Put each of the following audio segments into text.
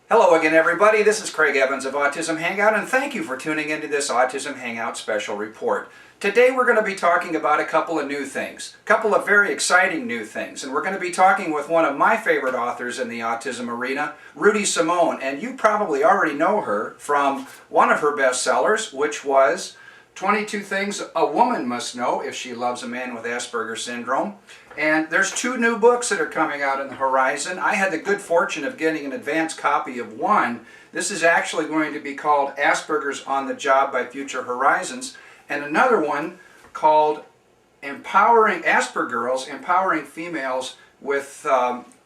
Hello again, everybody. This is Craig Evans of Autism Hangout, and thank you for tuning into this Autism Hangout special report. Today we're going to be talking about a couple of new things, a couple of very exciting new things, and we're going to be talking with one of my favorite authors in the autism arena, Rudy Simone, and you probably already know her from one of her bestsellers, which was 22 Things a Woman Must Know If She Loves a Man with Asperger Syndrome. And there's two new books that are coming out on the horizon. I had the good fortune of getting an advance copy of one. This is actually going to be called Asperger's on the Job by Future Horizons, and another one called Empowering Aspergirls, Empowering Females with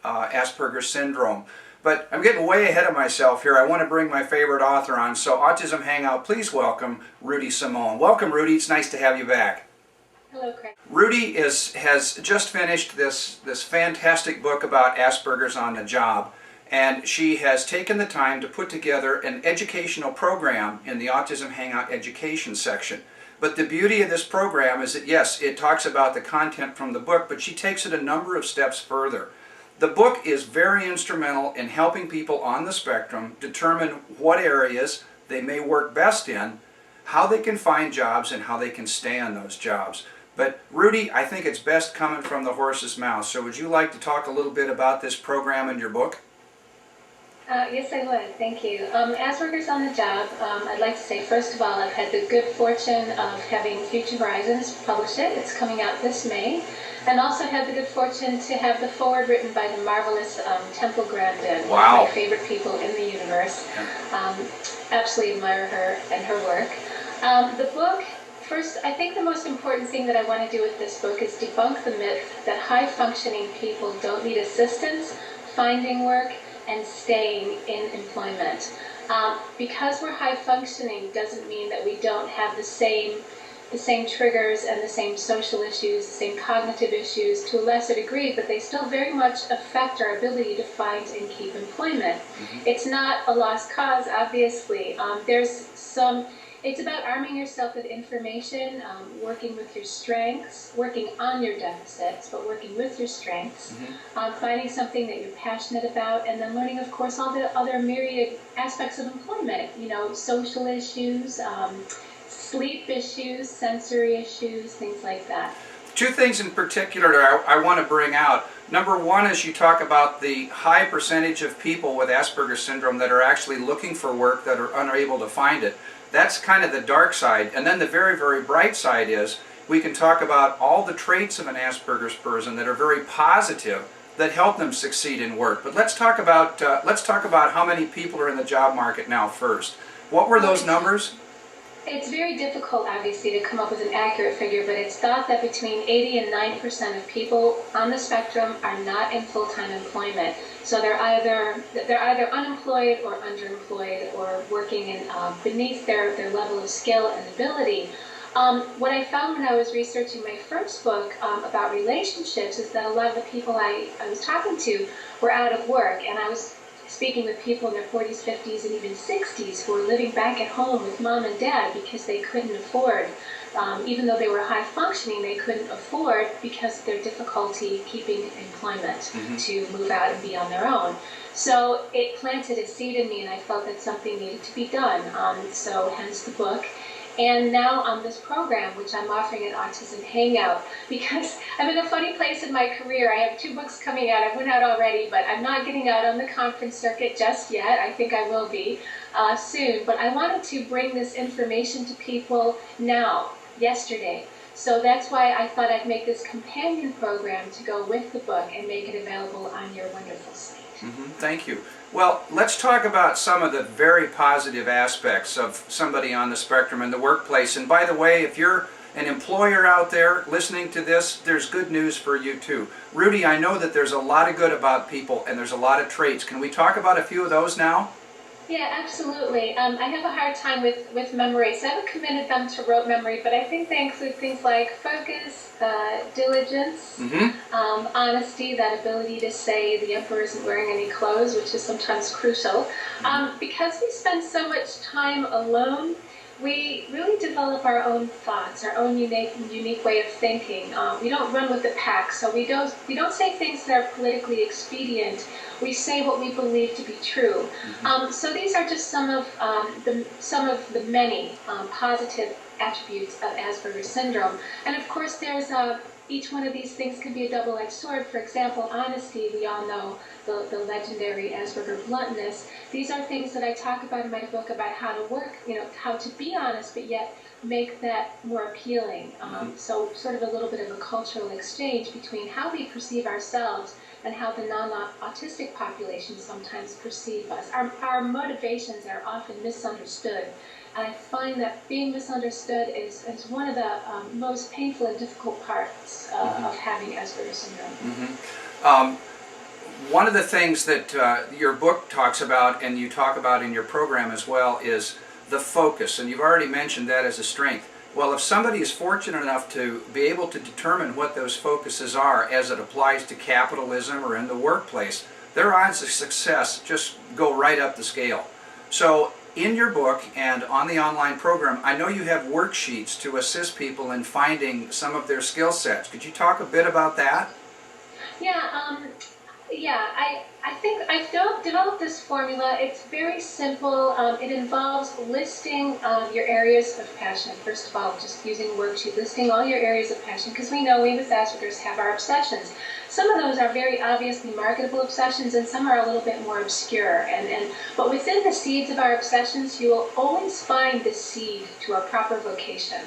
Asperger Syndrome. But I'm getting way ahead of myself here. I want to bring my favorite author on. So Autism Hangout, please welcome Rudy Simone. Welcome, Rudy. It's nice to have you back. Hello, Craig. Rudy has just finished this fantastic book about Asperger's on the job, and she has taken the time to put together an educational program in the Autism Hangout Education section. But the beauty of this program is that, yes, it talks about the content from the book, but she takes it a number of steps further. The book is very instrumental in helping people on the spectrum determine what areas they may work best in, how they can find jobs, and how they can stay on those jobs. But Rudy, I think it's best coming from the horse's mouth. So would you like to talk a little bit about this program in your book? Yes, I would. Thank you. Asperger's on the Job, I'd like to say, first of all, I've had the good fortune of having Future Horizons publish it. It's coming out this May. And also had the good fortune to have the foreword written by the marvelous Temple Grandin, Wow. one of my favorite people in the universe. Absolutely admire her and her work. The book, first, I think the most important thing that I want to do with this book is debunk the myth that high-functioning people don't need assistance, finding work, and staying in employment. Because we're high-functioning doesn't mean that we don't have the same triggers and the same social issues, the same cognitive issues to a lesser degree, but they still very much affect our ability to find and keep employment. It's not a lost cause, obviously. It's about arming yourself with information, working with your strengths, working on your deficits, but working with your strengths, finding something that you're passionate about, and then learning, of course, all the other myriad aspects of employment, social issues, sleep issues, sensory issues, things like that. Two things in particular I want to bring out. Number one is you talk about the high percentage of people with Asperger's syndrome that are actually looking for work that are unable to find it. That's kind of the dark side. And then the very, very bright side is we can talk about all the traits of an Asperger's person that are very positive that help them succeed in work. But let's talk about how many people are in the job market now first. What were those numbers? It's very difficult, obviously, to come up with an accurate figure, but it's thought that between 80 and 90% of people on the spectrum are not in full-time employment. So they're either unemployed or underemployed or working in, beneath their level of skill and ability. What I found when I was researching my first book about relationships is that a lot of the people I was talking to were out of work, and I was speaking with people in their 40s, 50s, and even 60s who were living back at home with mom and dad because they couldn't afford, even though they were high functioning, they couldn't afford because of their difficulty keeping employment to move out and be on their own. So it planted a seed in me, and I felt that something needed to be done. So hence the book. And now on this program, which I'm offering at Autism Hangout, because I'm in a funny place in my career. I have 2 books coming out. I went out already, but I'm not getting out on the conference circuit just yet. I think I will be soon. But I wanted to bring this information to people now, yesterday. So that's why I thought I'd make this companion program to go with the book and make it available on your wonderful site. Thank you. Well, let's talk about some of the very positive aspects of somebody on the spectrum in the workplace. And by the way, if you're an employer out there listening to this, there's good news for you too. Rudy, I know that there's a lot of good about people and there's a lot of traits. Can we talk about a few of those now? Yeah, absolutely. I have a hard time with memory, so I haven't committed them to rote memory, but I think they include things like focus, diligence, honesty, that ability to say the emperor isn't wearing any clothes, which is sometimes crucial. Because we spend so much time alone, we really develop our own thoughts, our own unique way of thinking. We don't run with the pack, so we don't say things that are politically expedient. We say what we believe to be true. So these are just some of the many positive attributes of Asperger's syndrome. And of course, there's each one of these things can be a double-edged sword. For example, honesty. We all know the legendary Asperger bluntness. These are things that I talk about in my book about how to work, how to be honest, but yet make that more appealing. So sort of a little bit of a cultural exchange between how we perceive ourselves and how the non-autistic population sometimes perceive us. Our motivations are often misunderstood. And I find that being misunderstood is one of the most painful and difficult parts of having Asperger's syndrome. One of the things that your book talks about, and you talk about in your program as well, is the focus. And you've already mentioned that as a strength. Well, if somebody is fortunate enough to be able to determine what those focuses are as it applies to capitalism or in the workplace, their odds of success just go right up the scale. So in your book and on the online program, I know you have worksheets to assist people in finding some of their skill sets. Could you talk a bit about that? I think I've developed this formula. It's very simple. It involves listing your areas of passion. First of all, just using a worksheet, listing all your areas of passion, because we know we with Asperger's have our obsessions. Some of those are very obviously marketable obsessions, and some are a little bit more obscure. But within the seeds of our obsessions, you will always find the seed to a proper vocation.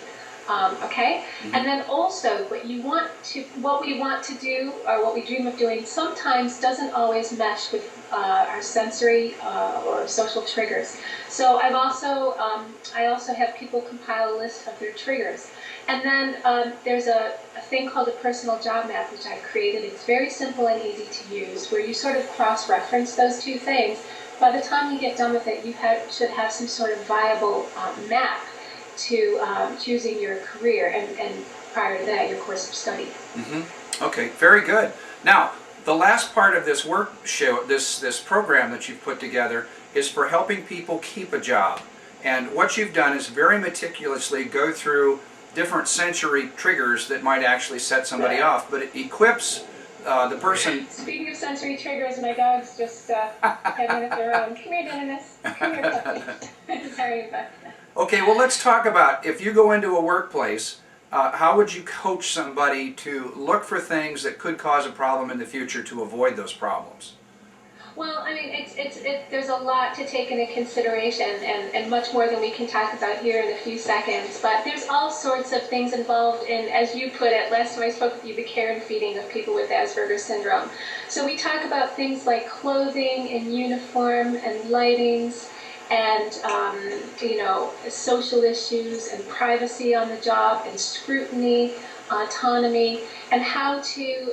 Okay? And then also what we want to do, or what we dream of doing, sometimes doesn't always mesh with our sensory or social triggers. So I also have people compile a list of their triggers. And then there's a thing called a personal job map, which I've created. It's very simple and easy to use, where you sort of cross-reference those two things. By the time you get done with it, you should have some sort of viable map to choosing your career, and prior to that, your course of study. Okay, very good. Now, the last part of this this program that you've put together is for helping people keep a job. And what you've done is very meticulously go through different sensory triggers that might actually set somebody off, but it equips the person. Speaking of sensory triggers, my dogs just had one of their own. Come here, Dennis. Come here, puppy. Sorry about that. Okay, well, let's talk about, if you go into a workplace, how would you coach somebody to look for things that could cause a problem in the future to avoid those problems? Well, I mean, there's a lot to take into consideration, and much more than we can talk about here in a few seconds. But there's all sorts of things involved in, as you put it, last time I spoke with you, the care and feeding of people with Asperger's syndrome. So we talk about things like clothing and uniform and lightings, and social issues and privacy on the job and scrutiny, autonomy, and how to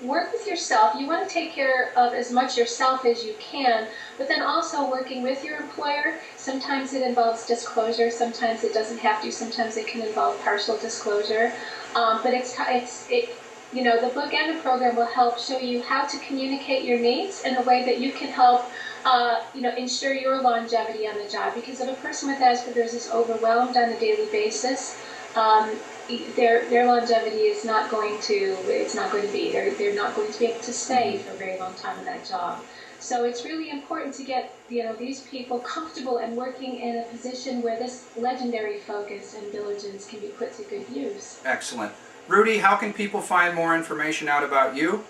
work with yourself. You want to take care of as much yourself as you can, but then also working with your employer. Sometimes it involves disclosure, sometimes it doesn't have to, sometimes it can involve partial disclosure. But the book and the program will help show you how to communicate your needs in a way that you can help ensure your longevity on the job. Because if a person with Asperger's is overwhelmed on a daily basis, their longevity is not going to be. They're not going to be able to stay for a very long time in that job. So it's really important to get these people comfortable and working in a position where this legendary focus and diligence can be put to good use. Excellent. Rudy, how can people find more information out about you?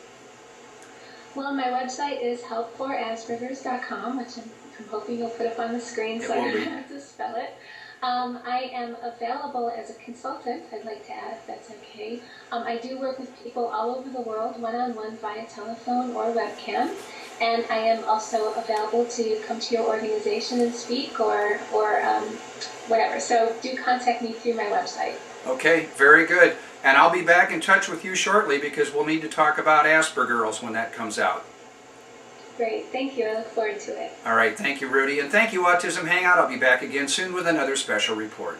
Well, my website is helpforaspergers.com, which I'm hoping you'll put up on the screen so I don't have to spell it. I am available as a consultant, I'd like to add, if that's okay. I do work with people all over the world, one-on-one via telephone or webcam. And I am also available to come to your organization and speak or whatever. So do contact me through my website. Okay, very good. And I'll be back in touch with you shortly because we'll need to talk about Aspergirls when that comes out. Great, thank you. I look forward to it. All right, thank you, Rudy. And thank you, Autism Hangout. I'll be back again soon with another special report.